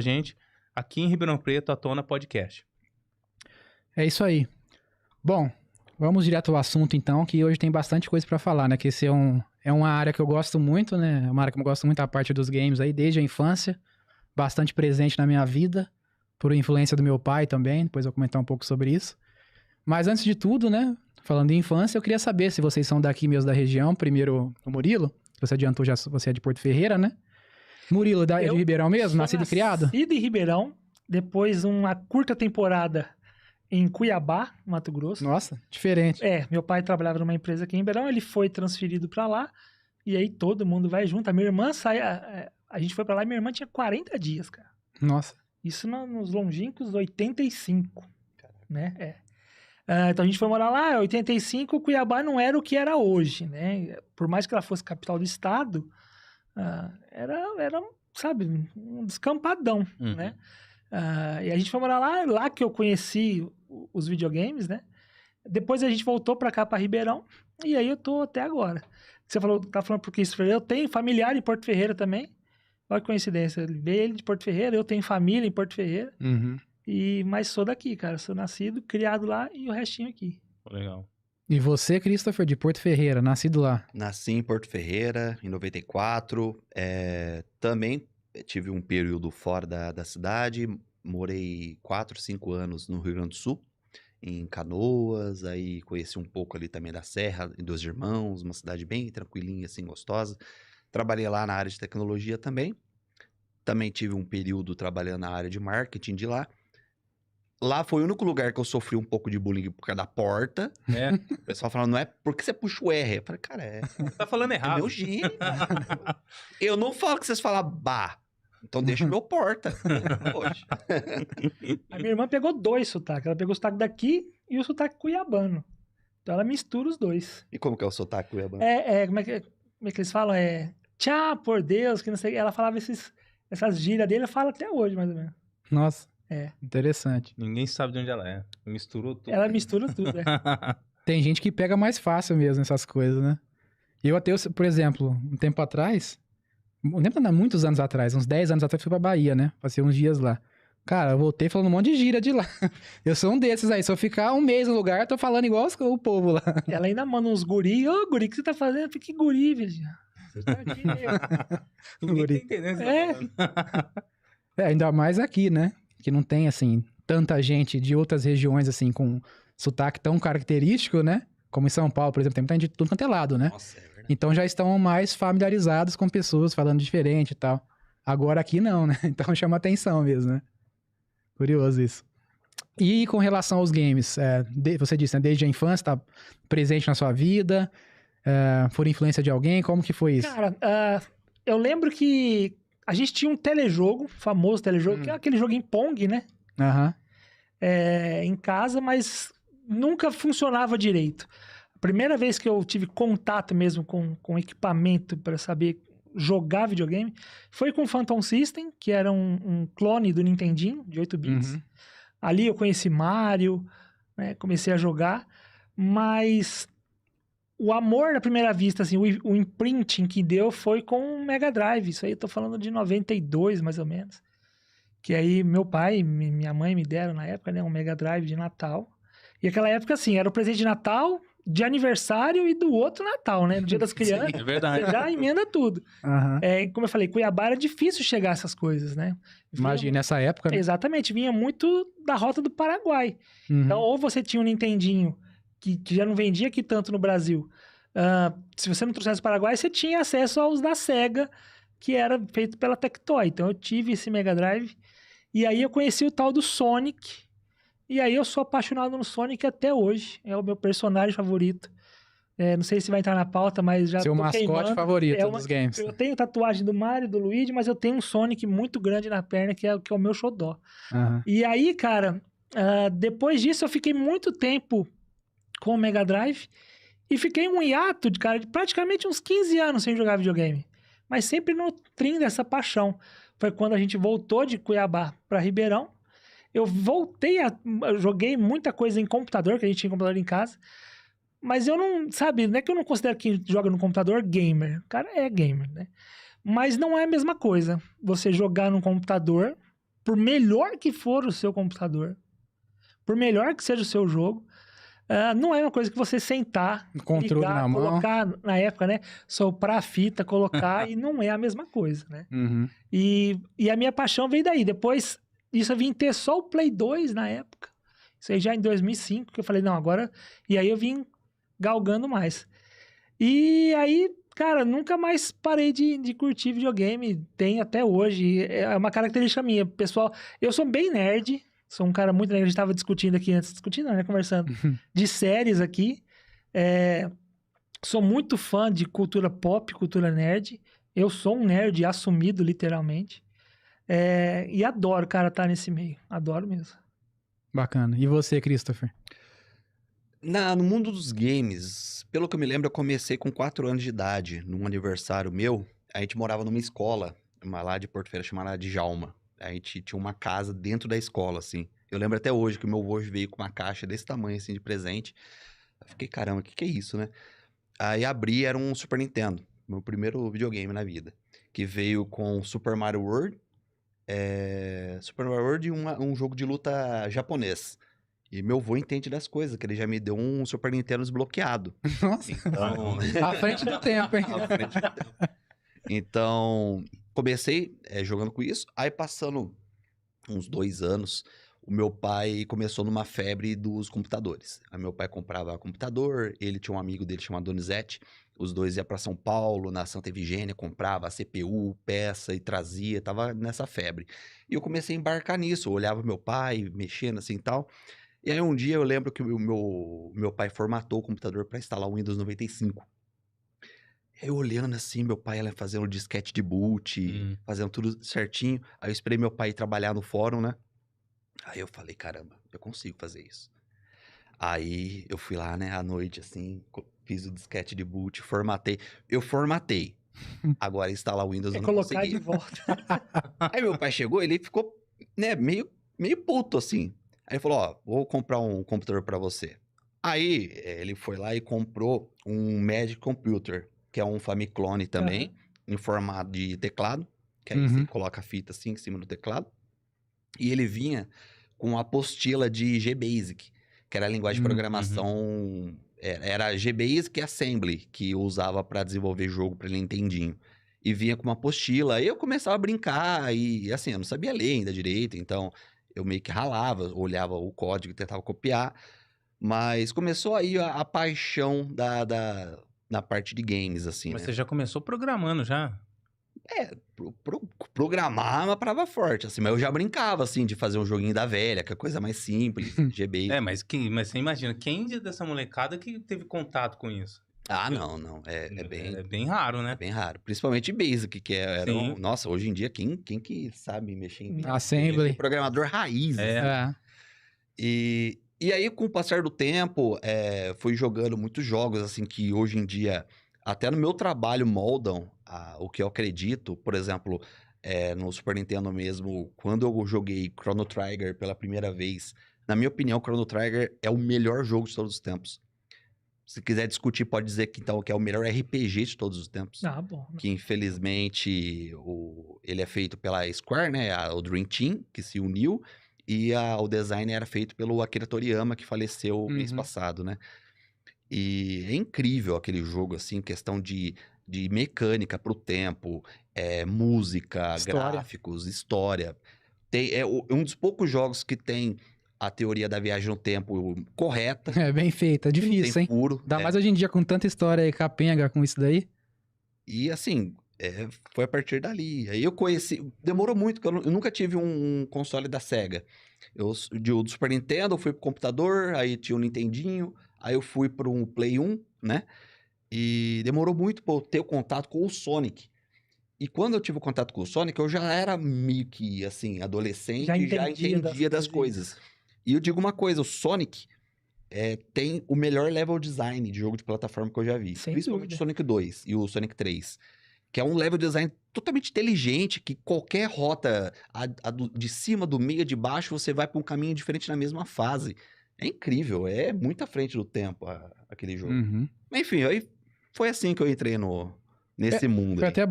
gente aqui em Ribeirão Preto, à Tona Podcast. É isso aí. Bom, vamos direto ao assunto então, que hoje tem bastante coisa pra falar, né? Que esse é uma área que eu gosto muito, né? É uma área que eu gosto muito, a parte dos games aí, desde a infância. Bastante presente na minha vida, por influência do meu pai também. Depois eu vou comentar um pouco sobre isso. Mas antes de tudo, né? Falando de infância, eu queria saber se vocês são daqui mesmo da região. Primeiro, o Murilo. Você adiantou já, você é de Porto Ferreira, né? Murilo, é de Ribeirão mesmo? Nascido e criado? Nascido em Ribeirão, depois uma curta temporada em Cuiabá, Mato Grosso. Nossa, diferente. Meu pai trabalhava numa empresa aqui em Ribeirão, ele foi transferido pra lá, e aí todo mundo vai junto. A minha irmã a gente foi pra lá e minha irmã tinha 40 dias, cara. Nossa. Isso nos longínquos 85, né? Então a gente foi morar lá, em 85, Cuiabá não era o que era hoje, né? Por mais que ela fosse capital do estado, era, sabe, um descampadão, né? E a gente foi morar lá que eu conheci os videogames, né? Depois a gente voltou pra cá, pra Ribeirão, e aí eu tô até agora. Você tá falando porque isso, eu tenho familiar em Porto Ferreira também. Olha que coincidência, veio ele de Porto Ferreira, eu tenho família em Porto Ferreira, mas sou daqui, cara, sou nascido, criado lá e o restinho aqui. Legal. E você, Christopher, de Porto Ferreira, nascido lá? Nasci em Porto Ferreira, em 94, também tive um período fora da cidade, morei 4, 5 anos no Rio Grande do Sul, em Canoas, aí conheci um pouco ali também da Serra, em Dois Irmãos, uma cidade bem tranquilinha, assim, gostosa. Trabalhei lá na área de tecnologia também. Também tive um período trabalhando na área de marketing de lá. Lá foi o único lugar que eu sofri um pouco de bullying por causa da porta. O pessoal falando, não é porque você puxa o R. Eu falei, cara, tá falando errado. É meu gênio. Eu não falo que vocês falam bah. Então deixa o meu porta. Poxa. A minha irmã pegou 2 sotaques. Ela pegou o sotaque daqui e o sotaque cuiabano. Então ela mistura os dois. E como que é o sotaque cuiabano? Como é que eles falam? Tchau, por Deus, que não sei. Ela falava essas gírias dele, ela fala até hoje, mais ou menos. Nossa. Interessante. Ninguém sabe de onde ela é. Misturou tudo. Ela mistura tudo, Tem gente que pega mais fácil mesmo essas coisas, né? Eu até, por exemplo, um tempo atrás, muitos anos atrás, uns 10 anos atrás, fui pra Bahia, né? Passei uns dias lá. Cara, eu voltei falando um monte de gíria de lá. Eu sou um desses aí. Se eu ficar um mês no lugar, eu tô falando igual o povo lá. Ela ainda manda uns guri. Ô, guri, o que você tá fazendo? Fique guri, velho. Você tá aqui, Ninguém tá entendendo. Ainda mais aqui, né? Que não tem, assim, tanta gente de outras regiões, assim, com sotaque tão característico, né? Como em São Paulo, por exemplo, tem muita gente de tudo quanto é lado, né? Nossa, é verdade. Então já estão mais familiarizados com pessoas falando diferente e tal. Agora aqui não, né? Então chama atenção mesmo, né? Curioso isso. E com relação aos games, você disse, né? Desde a infância, tá presente na sua vida, por influência de alguém, como que foi isso? Cara, eu lembro que a gente tinha um telejogo, famoso telejogo, que é aquele jogo em Pong, né? Em casa, mas nunca funcionava direito. A primeira vez que eu tive contato mesmo com equipamento para saber jogar videogame foi com o Phantom System, que era um clone do Nintendinho, de 8 bits. Ali eu conheci Mario, né, comecei a jogar, mas o amor à primeira vista, assim, o imprinting que deu foi com o Mega Drive. Isso aí eu tô falando de 92, mais ou menos. Que aí meu pai e minha mãe me deram na época, né, um Mega Drive de Natal. E aquela época, assim, era o presente de Natal, de aniversário e do outro Natal, né? No Dia das Crianças. Sim, é verdade. Você já emenda tudo. Como eu falei, Cuiabá era difícil chegar a essas coisas, né? Imagina, nessa época, né? Exatamente, vinha muito da rota do Paraguai. Então, ou você tinha um Nintendinho que já não vendia aqui tanto no Brasil. Se você não trouxesse o Paraguai, você tinha acesso aos da Sega, que era feito pela Tectoy. Então, eu tive esse Mega Drive. E aí, eu conheci o tal do Sonic. E aí, eu sou apaixonado no Sonic até hoje. É o meu personagem favorito. Não sei se vai entrar na pauta, mas já Seu mascote favorito dos games. Eu tenho tatuagem do Mario, do Luigi, mas eu tenho um Sonic muito grande na perna, que é o meu xodó. E aí, cara, depois disso, eu fiquei muito tempo com o Mega Drive e fiquei um hiato de praticamente uns 15 anos sem jogar videogame. Mas sempre nutrindo essa paixão. Foi quando a gente voltou de Cuiabá para Ribeirão. Eu joguei muita coisa em computador, que a gente tinha computador em casa. Mas eu não, sabe, não é que eu não considero quem joga no computador gamer. O cara é gamer, né? Mas não é a mesma coisa você jogar no computador por melhor que for o seu computador, por melhor que seja o seu jogo, não é uma coisa que você sentar, Controle ligar, na mão. colocar, na época, né? Soprar a fita, colocar, e não é a mesma coisa, né? Uhum. E a minha paixão veio daí. Depois, isso eu vim ter só o Play 2 na época. Isso aí já em 2005, que eu falei, não, agora... E aí eu vim galgando mais. E aí, cara, nunca mais parei de curtir videogame. Tem até hoje. É uma característica minha. Pessoal, eu sou bem nerd. Sou um cara muito nerd. A gente tava discutindo aqui antes. Discutindo, não, né? Conversando. De séries aqui. Sou muito fã de cultura pop, cultura nerd. Eu sou um nerd assumido, literalmente. E adoro, cara, estar nesse meio. Adoro mesmo. Bacana. E você, Christopher? No mundo dos games, pelo que eu me lembro, eu comecei com 4 anos de idade, num aniversário meu. A gente morava numa escola, lá de Porto Ferreira, chamada Djalma. A gente tinha uma casa dentro da escola, assim. Eu lembro até hoje que o meu avô veio com uma caixa desse tamanho, assim, de presente. Eu fiquei, caramba, o que é isso, né? Aí abri, era um Super Nintendo, meu primeiro videogame na vida. Que veio com Super Mario World, Super Mario World e um jogo de luta japonês. E meu avô entende das coisas, que ele já me deu um Super Nintendo desbloqueado. Nossa, Então, à frente do tempo, hein? à frente do tempo. Então, comecei jogando com isso. Aí, passando uns 2 anos, o meu pai começou numa febre dos computadores. Aí, meu pai comprava computador, ele tinha um amigo dele chamado Donizete. Os dois iam para São Paulo, na Santa Efigênia, comprava a CPU, peça e trazia, tava nessa febre. E eu comecei a embarcar nisso, eu olhava meu pai mexendo assim e tal. E aí um dia eu lembro que o meu pai formatou o computador para instalar o Windows 95. Eu olhando assim, meu pai fazendo disquete de boot, fazendo tudo certinho. Aí eu esperei meu pai ir trabalhar no fórum, né? Aí eu falei, caramba, eu consigo fazer isso. Aí eu fui lá, né, à noite, assim, fiz o disquete de boot, formatei. Eu formatei. Agora instalar o Windows eu não colocar consegui. de volta. Aí meu pai chegou, ele ficou, né, meio puto, assim. Aí ele falou, ó, vou comprar um computador pra você. Aí ele foi lá e comprou um Magic Computer, que é um Famiclone também, em formato de teclado, que aí você coloca a fita assim em cima do teclado. E ele vinha com a apostila de GBasic, que era a linguagem de programação, era GBasic e Assembly, que eu usava para desenvolver jogo para Nintendinho. E vinha com uma apostila, aí eu começava a brincar, e assim, eu não sabia ler ainda direito, então eu meio que ralava, olhava o código e tentava copiar, mas começou aí a paixão na parte de games, assim, Mas né? você já começou programando já? Programar é uma palavra forte, assim, mas eu já brincava, assim, de fazer um joguinho da velha, que é coisa mais simples, GB. Mas você imagina, quem dessa molecada que teve contato com isso? Ah, não, é bem... É bem raro, né? É bem raro. Principalmente Basic, que era Sim. Nossa, hoje em dia, quem que sabe mexer em Basic? Assembly. Programador raiz. É. E aí, com o passar do tempo, fui jogando muitos jogos, assim, que hoje em dia, até no meu trabalho, moldam o que eu acredito. Por exemplo, no Super Nintendo mesmo, quando eu joguei Chrono Trigger pela primeira vez, na minha opinião, Chrono Trigger é o melhor jogo de todos os tempos. Se quiser discutir, pode dizer que é o melhor RPG de todos os tempos. Ah, bom. Que, infelizmente, ele é feito pela Square, né? O Dream Team, que se uniu. E o design era feito pelo Akira Toriyama, que faleceu mês passado, né? E é incrível aquele jogo, assim, questão de mecânica pro tempo, música, gráficos, história. É um dos poucos jogos que tem a teoria da viagem no tempo correta. É bem feita, é difícil, tem hein? furo. Ainda mais hoje em dia com tanta história aí, capenga com isso daí. E assim, foi a partir dali. Aí eu conheci... Demorou muito, porque eu nunca tive um console da Sega. Do Super Nintendo, eu fui pro computador, aí tinha o Nintendinho, aí eu fui pro um Play 1, né? E demorou muito pra eu ter o contato com o Sonic. E quando eu tive o contato com o Sonic, eu já era meio que, assim, adolescente, já entendia das coisas. E eu digo uma coisa, o Sonic tem o melhor level design de jogo de plataforma que eu já vi. Sem Principalmente dúvida. o Sonic 2 e o Sonic 3. Que é um level design totalmente inteligente, que qualquer rota de cima, do meio, de baixo, você vai para um caminho diferente na mesma fase. É incrível, é muito à frente do tempo aquele jogo. Enfim, aí foi assim que eu entrei nesse mundo. Foi aí. até